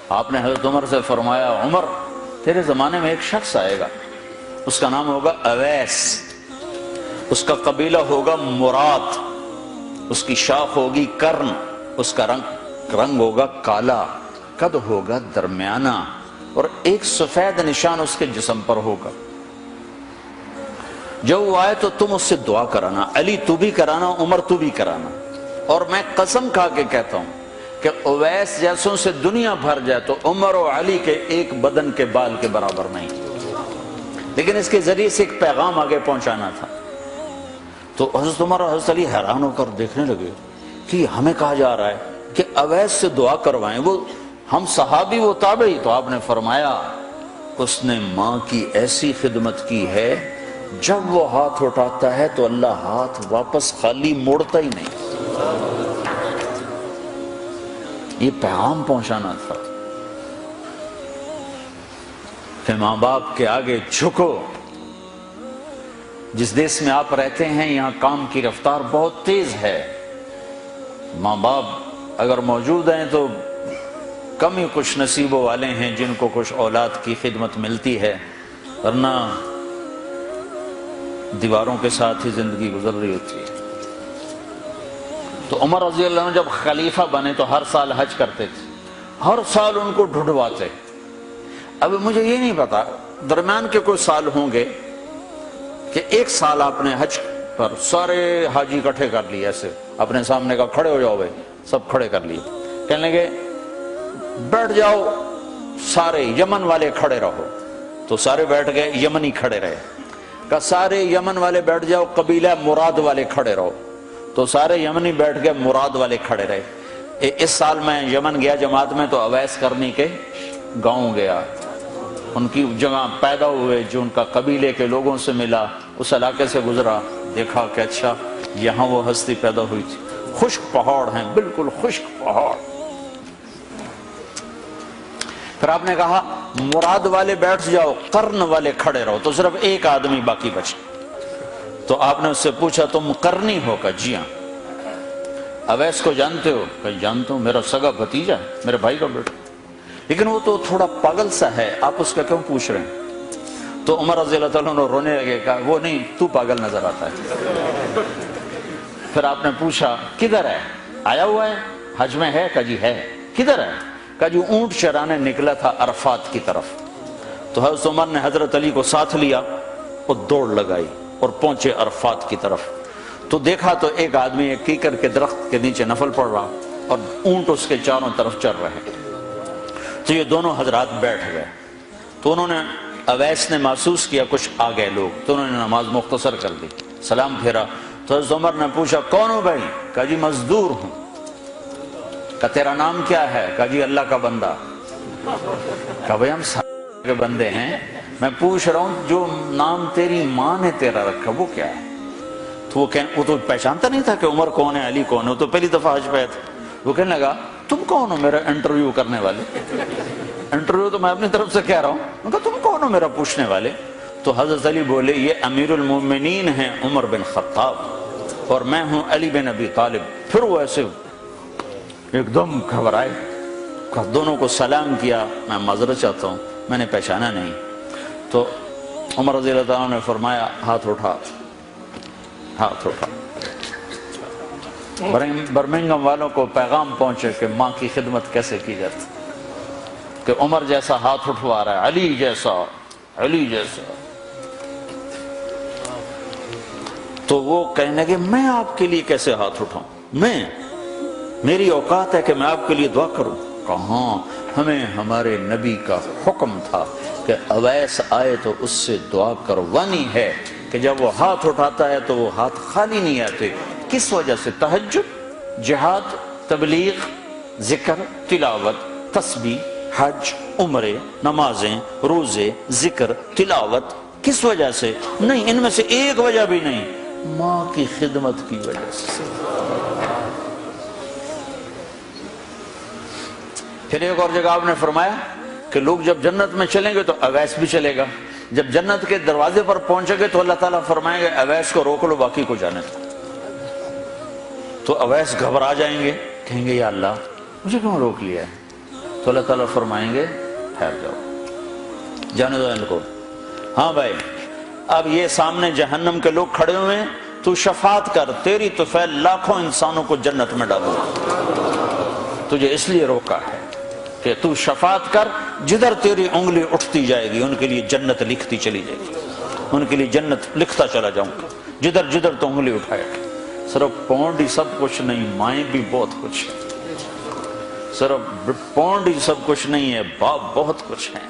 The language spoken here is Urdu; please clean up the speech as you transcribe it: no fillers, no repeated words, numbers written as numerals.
آپ نے حضرت عمر سے فرمایا عمر تیرے زمانے میں ایک شخص آئے گا، اس کا نام ہوگا اویس، اس کا قبیلہ ہوگا مراد، اس کی شاخ ہوگی کرن، اس کا رنگ ہوگا کالا، قد ہوگا درمیانہ، اور ایک سفید نشان اس کے جسم پر ہوگا۔ جب وہ آئے تو تم اس سے دعا کرانا، علی تو بھی کرانا، عمر تو بھی کرانا، اور میں قسم کھا کے کہتا ہوں کہ اویس جیسوں سے دنیا بھر جائے تو عمر و علی کے ایک بدن کے بال کے برابر نہیں، لیکن اس کے ذریعے سے ایک پیغام آگے پہنچانا تھا۔ تو حضرت عمر اور حضرت علی حیران ہو کر دیکھنے لگے کہ ہمیں کہا جا رہا ہے کہ اویس سے دعا کروائیں، وہ ہم صحابی وہ تابعی۔ تو آپ نے فرمایا اس نے ماں کی ایسی خدمت کی ہے، جب وہ ہاتھ اٹھاتا ہے تو اللہ ہاتھ واپس خالی موڑتا ہی نہیں۔ یہ پیغام پہنچانا تھا کہ ماں باپ کے آگے جھکو۔ جس دیش میں آپ رہتے ہیں یہاں کام کی رفتار بہت تیز ہے، ماں باپ اگر موجود ہیں تو کم ہی کچھ نصیبوں والے ہیں جن کو کچھ اولاد کی خدمت ملتی ہے، ورنہ دیواروں کے ساتھ ہی زندگی گزر رہی ہوتی ہے۔ تو عمر رضی اللہ عنہ جب خلیفہ بنے تو ہر سال حج کرتے تھے، ہر سال ان کو ڈھونڈواتے۔ اب مجھے یہ نہیں پتا درمیان کے کوئی سال ہوں گے کہ ایک سال آپ نے حج پر سارے حاجی اکٹھے کر لیے، ایسے اپنے سامنے کا کھڑے ہو جاؤ بھائی، سب کھڑے کر لیے، کہنے لگے بیٹھ جاؤ سارے یمن والے کھڑے رہو، تو سارے بیٹھ گئے، یمنی کھڑے رہے، کہ سارے یمن والے بیٹھ جاؤ، قبیلہ مراد والے کھڑے رہو، تو سارے یمنی بیٹھ گئے، مراد والے کھڑے رہے۔ اس سال میں یمن گیا جماعت میں تو اویس کرنی کے گاؤں گیا، ان کی جگہ پیدا ہوئے، جو ان کا قبیلے کے لوگوں سے ملا، اس علاقے سے گزرا، دیکھا کہ اچھا یہاں وہ ہستی پیدا ہوئی تھی۔ خشک پہاڑ ہیں، بالکل خشک پہاڑ۔ پھر آپ نے کہا مراد والے بیٹھ جاؤ، قرن والے کھڑے رہو، تو صرف ایک آدمی باقی بچا۔ تو آپ نے اس سے پوچھا تم قرنی ہو؟ کہ جی ہاں۔ اویس کو جانتے ہو؟ کہ جانتا ہوں، میرا سگا بھتیجا ہے، میرے بھائی کا بیٹا، لیکن وہ تو تھوڑا پاگل سا ہے، آپ اس کا کیوں پوچھ رہے ہیں؟ تو عمر رضی اللہ تعالیٰ عنہ رونے لگے، کہا وہ نہیں، تو پاگل نظر آتا ہے۔ پھر آپ نے پوچھا کدھر ہے؟ آیا ہوا ہے حج میں؟ ہے؟ کہ جی ہے۔ کدھر ہے؟ کہ جو اونٹ چرانے نکلا تھا عرفات کی طرف۔ تو حضرت عمر نے حضرت علی کو ساتھ لیا اور دوڑ لگائی اور پہنچے عرفات کی طرف، تو دیکھا تو ایک آدمی ایک کیکر کے درخت کے نیچے نفل پڑھ رہا اور اونٹ اس کے چاروں طرف چر رہے۔ تو یہ دونوں حضرات بیٹھ گئے، تو انہوں نے اویس نے محسوس کیا کچھ آ گئے لوگ، تو انہوں نے نماز مختصر کر دی، سلام پھیرا۔ تو حضرت عمر نے پوچھا کون ہو بھائی؟ کہا جی مزدور ہوں۔ کہا تیرا نام کیا ہے؟ کہا جی اللہ کا بندہ۔ کہا بھائی ہم سارے کے بندے ہیں، میں پوچھ رہا ہوں جو نام تیری ماں نے تیرا رکھا وہ کیا ہے؟ تو وہ تو پہچانتا نہیں تھا کہ عمر کون ہے، علی کون ہے، وہ تو پہلی دفعہ حج پہ تھا۔ وہ کہنے لگا تم کون ہو میرا انٹرویو کرنے والے؟ انٹرویو تو میں اپنی طرف سے کہہ رہا ہوں۔ میں کہا تم کون ہو میرا پوچھنے والے؟ تو حضرت علی بولے یہ امیر المومنین ہیں عمر بن خطاب، اور میں ہوں علی بن ابی طالب۔ پھر وہ ایسے ایک دم گھبرائے، دونوں کو سلام کیا، میں معذرت چاہتا ہوں میں نے پہچانا نہیں۔ تو عمر رضی اللہ عنہ نے فرمایا ہاتھ اٹھا، ہاتھ اٹھا۔ برمنگھم والوں کو پیغام پہنچے کہ ماں کی خدمت کیسے کی جاتی، کہ عمر جیسا ہاتھ اٹھوا رہا ہے، علی جیسا، علی جیسا۔ تو وہ کہنے لگے میں آپ کے لیے کیسے ہاتھ اٹھاؤں، میری اوقات ہے کہ میں آپ کے لیے دعا کروں؟ کہاں، ہمیں ہمارے نبی کا حکم تھا کہ اویس آئے تو اس سے دعا کروانی ہے، کہ جب وہ ہاتھ اٹھاتا ہے تو وہ ہاتھ خالی نہیں آتے۔ کس وجہ سے؟ تہجد، جہاد، تبلیغ، ذکر، تلاوت، تسبیح، حج، عمرے، نمازیں، روزے، ذکر، تلاوت۔ کس وجہ سے؟ نہیں، ان میں سے ایک وجہ بھی نہیں، ماں کی خدمت کی وجہ سے۔ پھر ایک اور جگہ آپ نے فرمایا کہ لوگ جب جنت میں چلیں گے تو اویس بھی چلے گا، جب جنت کے دروازے پر پہنچے گے تو اللہ تعالیٰ فرمائے گا اویس کو روک لو، باقی کو جانے دو۔ تو اویس گھبرا جائیں گے، کہیں گے یا اللہ مجھے کیوں روک لیا ہے؟ تو اللہ تعالیٰ فرمائیں گے ٹھہر جاؤ، جانے دو ان کو۔ ہاں بھائی، اب یہ سامنے جہنم کے لوگ کھڑے ہوئے ہیں، تو شفاعت کر، تیری تو فعل لاکھوں انسانوں کو جنت میں ڈالو، تجھے اس لیے روکا ہے کہ تو شفاعت کر، جدھر تیری انگلی اٹھتی جائے گی ان کے لیے جنت لکھتی چلی جائے گی، ان کے لیے جنت لکھتا چلا جاؤں گا، جدھر جدھر تو انگلی اٹھائے گا۔ صرف پونڈ ہی سب کچھ نہیں، مائیں بھی بہت کچھ ہے، صرف پونڈ ہی سب کچھ نہیں ہے، باپ بہت کچھ ہے۔